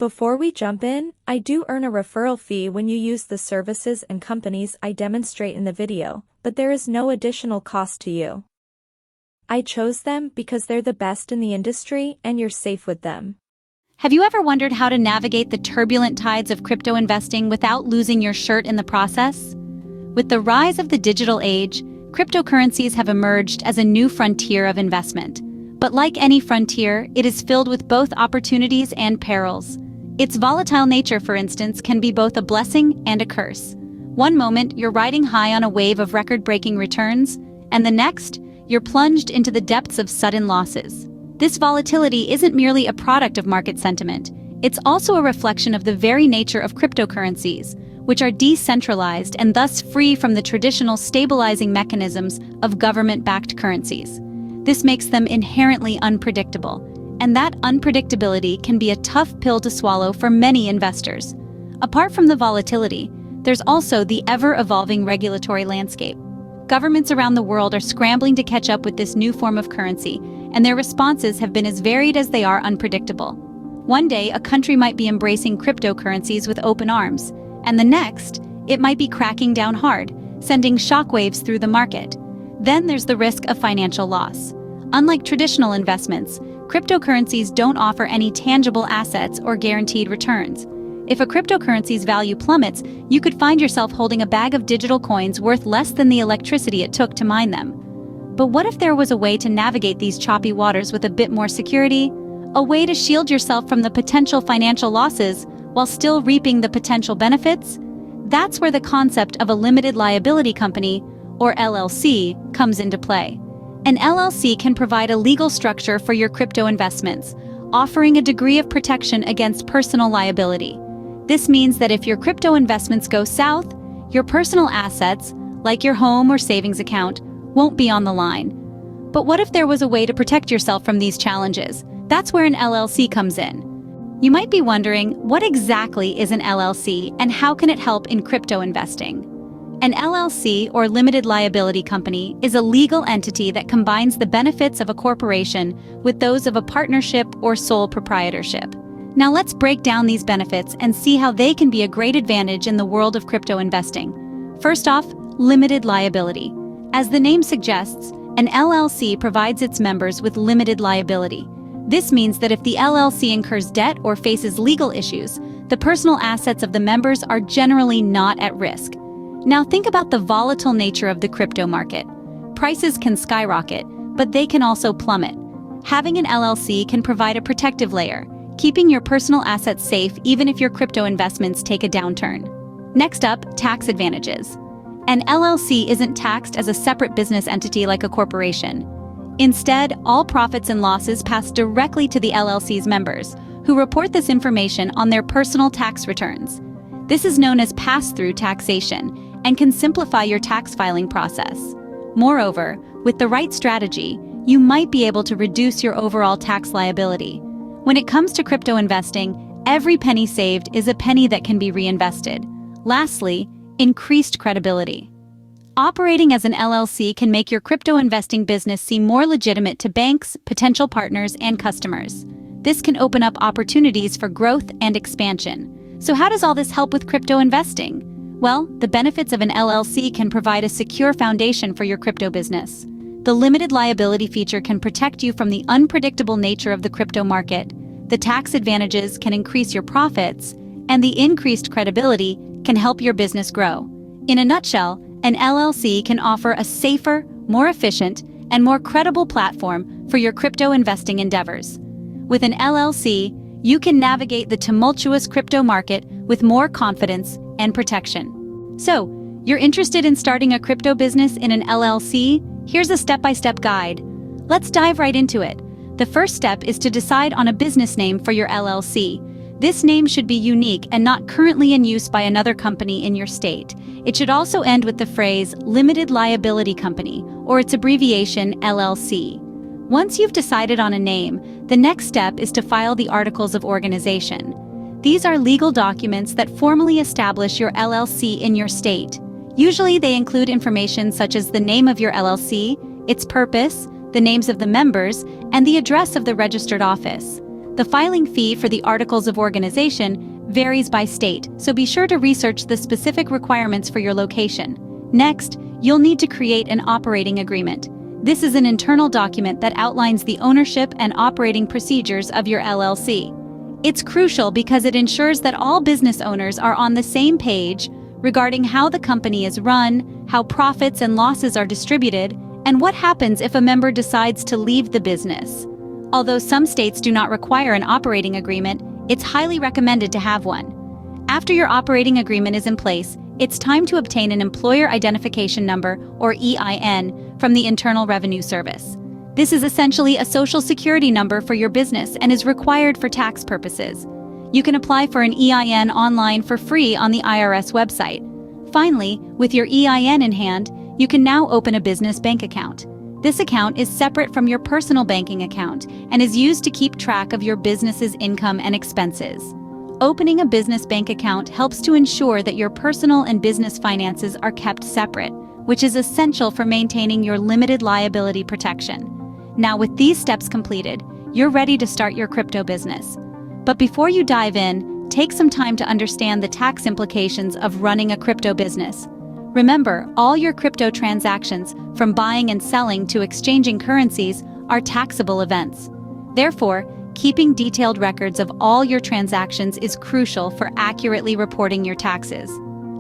Before we jump in, I do earn a referral fee when you use the services and companies I demonstrate in the video, but there is no additional cost to you. I chose them because they're the best in the industry and you're safe with them. Have you ever wondered how to navigate the turbulent tides of crypto investing without losing your shirt in the process? With the rise of the digital age, cryptocurrencies have emerged as a new frontier of investment. But like any frontier, it is filled with both opportunities and perils. Its volatile nature, for instance, can be both a blessing and a curse. One moment, you're riding high on a wave of record-breaking returns, and the next, you're plunged into the depths of sudden losses. This volatility isn't merely a product of market sentiment, it's also a reflection of the very nature of cryptocurrencies, which are decentralized and thus free from the traditional stabilizing mechanisms of government-backed currencies. This makes them inherently unpredictable, and that unpredictability can be a tough pill to swallow for many investors. Apart from the volatility, there's also the ever-evolving regulatory landscape. Governments around the world are scrambling to catch up with this new form of currency, and their responses have been as varied as they are unpredictable. One day, a country might be embracing cryptocurrencies with open arms, and the next, it might be cracking down hard, sending shockwaves through the market. Then there's the risk of financial loss. Unlike traditional investments, cryptocurrencies don't offer any tangible assets or guaranteed returns. If a cryptocurrency's value plummets, you could find yourself holding a bag of digital coins worth less than the electricity it took to mine them. But what if there was a way to navigate these choppy waters with a bit more security? A way to shield yourself from the potential financial losses while still reaping the potential benefits? That's where the concept of a limited liability company, or LLC, comes into play. An LLC can provide a legal structure for your crypto investments, offering a degree of protection against personal liability. This means that if your crypto investments go south, your personal assets, like your home or savings account, won't be on the line. But what if there was a way to protect yourself from these challenges? That's where an LLC comes in. You might be wondering, what exactly is an LLC and how can it help in crypto investing? An LLC, or limited liability company, is a legal entity that combines the benefits of a corporation with those of a partnership or sole proprietorship. Now let's break down these benefits and see how they can be a great advantage in the world of crypto investing. First off, limited liability. As the name suggests, an LLC provides its members with limited liability. This means that if the LLC incurs debt or faces legal issues, the personal assets of the members are generally not at risk. Now think about the volatile nature of the crypto market. Prices can skyrocket, but they can also plummet. Having an LLC can provide a protective layer, keeping your personal assets safe even if your crypto investments take a downturn. Next up, tax advantages. An LLC isn't taxed as a separate business entity like a corporation. Instead, all profits and losses pass directly to the LLC's members, who report this information on their personal tax returns. This is known as pass-through taxation and can simplify your tax filing process. Moreover, with the right strategy, you might be able to reduce your overall tax liability. When it comes to crypto investing, every penny saved is a penny that can be reinvested. Lastly, increased credibility. Operating as an LLC can make your crypto investing business seem more legitimate to banks, potential partners, and customers. This can open up opportunities for growth and expansion. So how does all this help with crypto investing? Well, the benefits of an LLC can provide a secure foundation for your crypto business. The limited liability feature can protect you from the unpredictable nature of the crypto market. The tax advantages can increase your profits, and the increased credibility can help your business grow. In a nutshell, an LLC can offer a safer, more efficient, and more credible platform for your crypto investing endeavors. With an LLC, you can navigate the tumultuous crypto market with more confidence and protection. So, you're interested in starting a crypto business in an LLC? Here's a step-by-step guide. Let's dive right into it. The first step is to decide on a business name for your LLC. This name should be unique and not currently in use by another company in your state. It should also end with the phrase Limited Liability Company, or its abbreviation LLC. Once you've decided on a name, the next step is to file the Articles of Organization. These are legal documents that formally establish your LLC in your state. Usually they include information such as the name of your LLC, its purpose, the names of the members, and the address of the registered office. The filing fee for the articles of organization varies by state, so be sure to research the specific requirements for your location. Next, you'll need to create an operating agreement. This is an internal document that outlines the ownership and operating procedures of your LLC. It's crucial because it ensures that all business owners are on the same page regarding how the company is run, how profits and losses are distributed, and what happens if a member decides to leave the business. Although some states do not require an operating agreement, it's highly recommended to have one. After your operating agreement is in place, it's time to obtain an Employer Identification Number, or EIN, from the Internal Revenue Service. This is essentially a social security number for your business and is required for tax purposes. You can apply for an EIN online for free on the IRS website. Finally, with your EIN in hand, you can now open a business bank account. This account is separate from your personal banking account and is used to keep track of your business's income and expenses. Opening a business bank account helps to ensure that your personal and business finances are kept separate, which is essential for maintaining your limited liability protection. Now, with these steps completed, you're ready to start your crypto business. But before you dive in, take some time to understand the tax implications of running a crypto business. Remember, all your crypto transactions, from buying and selling to exchanging currencies, are taxable events. Therefore, keeping detailed records of all your transactions is crucial for accurately reporting your taxes.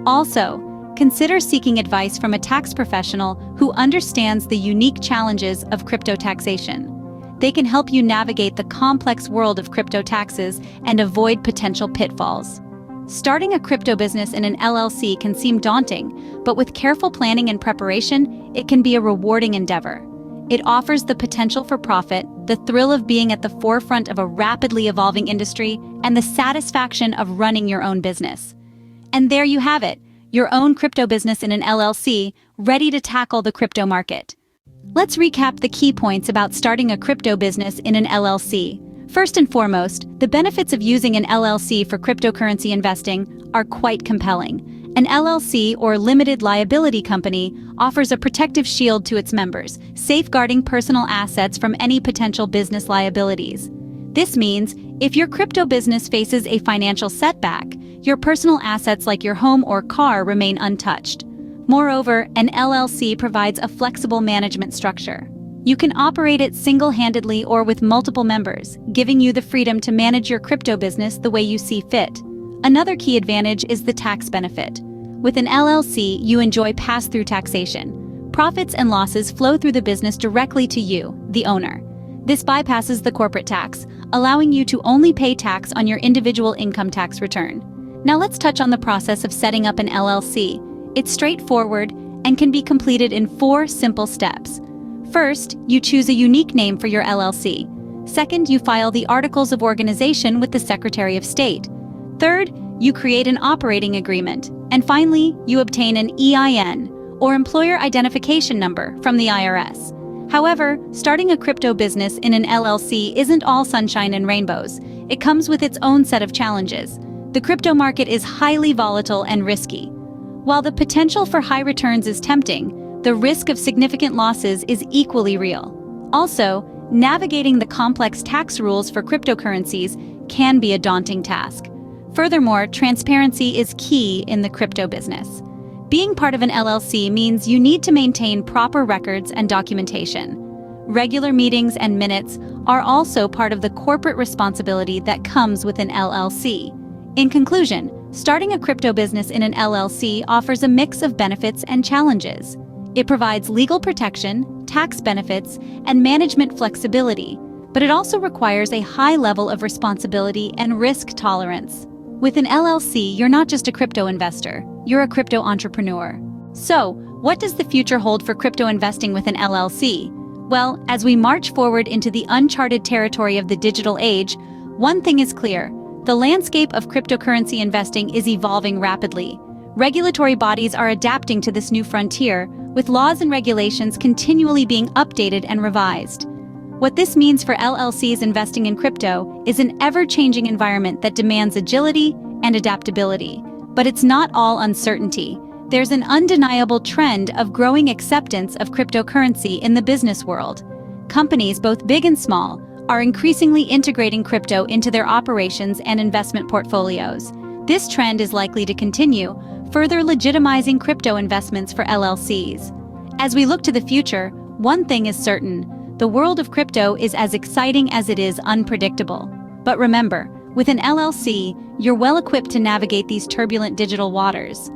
Also, consider seeking advice from a tax professional who understands the unique challenges of crypto taxation. They can help you navigate the complex world of crypto taxes and avoid potential pitfalls. Starting a crypto business in an LLC can seem daunting, but with careful planning and preparation, it can be a rewarding endeavor. It offers the potential for profit, the thrill of being at the forefront of a rapidly evolving industry, and the satisfaction of running your own business. And there you have it, your own crypto business in an LLC, ready to tackle the crypto market. Let's recap the key points about starting a crypto business in an LLC. First and foremost, the benefits of using an LLC for cryptocurrency investing are quite compelling. An LLC, or limited liability company, offers a protective shield to its members, safeguarding personal assets from any potential business liabilities. This means, if your crypto business faces a financial setback, your personal assets like your home or car remain untouched. Moreover, an LLC provides a flexible management structure. You can operate it single-handedly or with multiple members, giving you the freedom to manage your crypto business the way you see fit. Another key advantage is the tax benefit. With an LLC, you enjoy pass-through taxation. Profits and losses flow through the business directly to you, the owner. This bypasses the corporate tax, allowing you to only pay tax on your individual income tax return. Now let's touch on the process of setting up an LLC. It's straightforward and can be completed in 4 simple steps. First, you choose a unique name for your LLC. Second, you file the Articles of Organization with the Secretary of State. Third, you create an operating agreement. And finally, you obtain an EIN, or Employer Identification Number, from the IRS. However, starting a crypto business in an LLC isn't all sunshine and rainbows. It comes with its own set of challenges. The crypto market is highly volatile and risky. While the potential for high returns is tempting, the risk of significant losses is equally real. Also, navigating the complex tax rules for cryptocurrencies can be a daunting task. Furthermore, transparency is key in the crypto business. Being part of an LLC means you need to maintain proper records and documentation. Regular meetings and minutes are also part of the corporate responsibility that comes with an LLC. In conclusion, starting a crypto business in an LLC offers a mix of benefits and challenges. It provides legal protection, tax benefits, and management flexibility, but it also requires a high level of responsibility and risk tolerance. With an LLC, you're not just a crypto investor, you're a crypto entrepreneur. So, what does the future hold for crypto investing with an LLC? Well, as we march forward into the uncharted territory of the digital age, one thing is clear: the landscape of cryptocurrency investing is evolving rapidly. Regulatory bodies are adapting to this new frontier, with laws and regulations continually being updated and revised. What this means for LLCs investing in crypto is an ever-changing environment that demands agility and adaptability. But it's not all uncertainty. There's an undeniable trend of growing acceptance of cryptocurrency in the business world. Companies, both big and small, are increasingly integrating crypto into their operations and investment portfolios. This trend is likely to continue, further legitimizing crypto investments for LLCs. As we look to the future, one thing is certain: the world of crypto is as exciting as it is unpredictable. But remember, with an LLC, you're well equipped to navigate these turbulent digital waters.